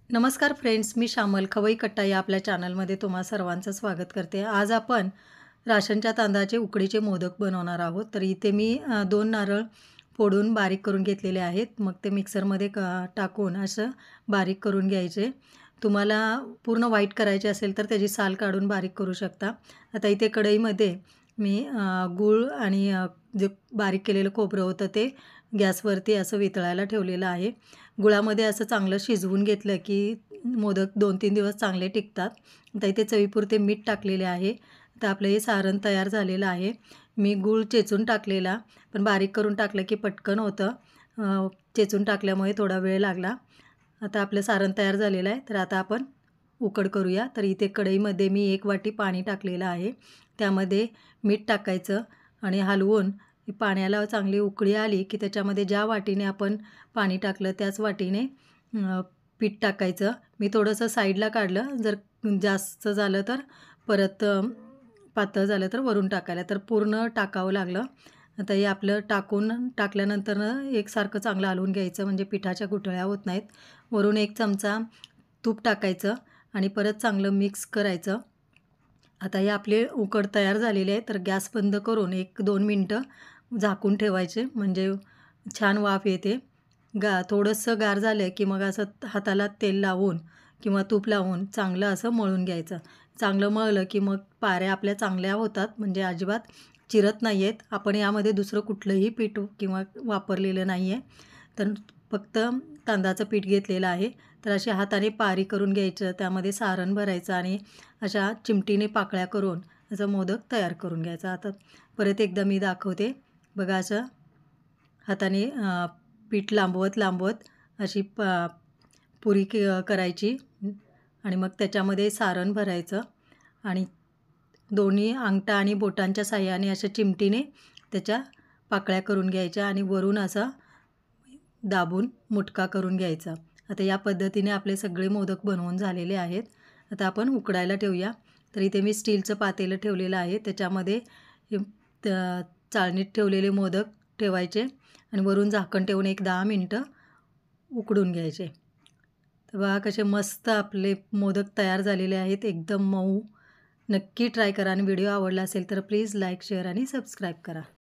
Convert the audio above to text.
नमस्कार फ्रेंड्स, मी शामल खवई कट्टा या आपल्या चॅनलमध्ये तुम्हा सर्वांचं स्वागत करते. आज आपण राशनच्या तांदळाचे उकडीचे मोदक बनवणार आहोत. तर इथे मी 2 नारळ फोडून बारीक करून घेतलेले आहेत. मग ते मिक्सरमध्ये टाकून असं बारीक करून घ्यायचे. तुम्हाला पूर्ण व्हाईट करायचे असेल तर त्याची साल काढून बारीक करू शकता. आता इथे कढईमध्ये मी गूळ आणि जे बारीक केलेलं खोबरं होतं ते गॅसवरती असं वितळायला ठेवलेलं आहे. गुळामध्ये असं चांगलं शिजवून घेतलं की मोदक 2-3 दिवस चांगले टिकतात. आता इथे चवीपुरते मीठ टाकलेले आहे. तर आपलं हे सारण तयार झालेलं आहे. मी गूळ चेचून टाकलेला, पण बारीक करून टाकलं की पटकन होतं. चेचून टाकल्यामुळे थोडा वेळ लागला. आता आपलं सारण तयार झालेलं आहे. तर आता आपण उकड करूया. तर इथे कढईमध्ये मी 1 वाटी पाणी टाकलेलं आहे. त्यामध्ये मीठ टाकायचं आणि हलवून पाण्याला चांगली उकळी आली की त्याच्यामध्ये ज्या वाटीने आपण पाणी टाकलं त्याच वाटीने पीठ टाकायचं. मी थोडंसं साईडला काढलं, जर जास्त झालं तर परत पातळ झालं तर वरून टाकायला, तर पूर्ण टाकावं लागलं. आता हे आपलं टाकल्यानंतर एकसारखं चांगलं हलवून घ्यायचं, म्हणजे पिठाच्या गुठळ्या होत नाहीत. वरून 1 चमचा तूप टाकायचं आणि परत चांगलं मिक्स करायचं. आता हे आपले उकड तयार झालेले आहे. तर गॅस बंद करून 1-2 मिनटं झाकून ठेवायचे, म्हणजे छान वाफ येते. थोडंसं गार झालं की मग असं हाताला तेल लावून किंवा तूप लावून चांगलं असं मळून घ्यायचं. चांगलं मळलं की मग पाऱ्या आपल्या चांगल्या होतात, म्हणजे अजिबात चिरत नाही आहेत. आपण यामध्ये दुसरं कुठलंही पीठ किंवा वापरलेलं नाही आहे. तर फक्त तांदळाचं पीठ घेतलेलं आहे. तर अशा हाताने पारी करून घ्यायचं, त्यामध्ये सारण भरायचं आणि अशा चिमटीने पाकळ्या करून असं मोदक तयार करून घ्यायचा. आता परत एकदा मी दाखवते. बघा, असं हाताने पीठ लांबवत अशी पुरी करायची आणि मग त्याच्यामध्ये सारण भरायचं आणि दोन्ही अंगठा आणि बोटांच्या साहाय्याने अशा चिमटीने त्याच्या पाकळ्या करून घ्यायच्या आणि वरून असा दाबून मुटका करून घ्यायचा. आता या पद्धतीने आपले सगळे मोदक बनवून झालेले आहेत. आता आपण उकडायला ठेवूया. तर इथे मी स्टीलचं पातेलं ठेवलेलं आहे. त्याच्यामध्ये हे चाळणीत ठेवलेले मोदक ठेवायचे आणि वरून झाकण ठेवून 10 मिनटं उकडून घ्यायचे. तर बघा कसे मस्त आपले मोदक तयार झालेले आहेत, एकदम मऊ. नक्की ट्राय करा आणि व्हिडिओ आवडला असेल तर प्लीज लाईक, शेअर आणि सबस्क्राईब करा.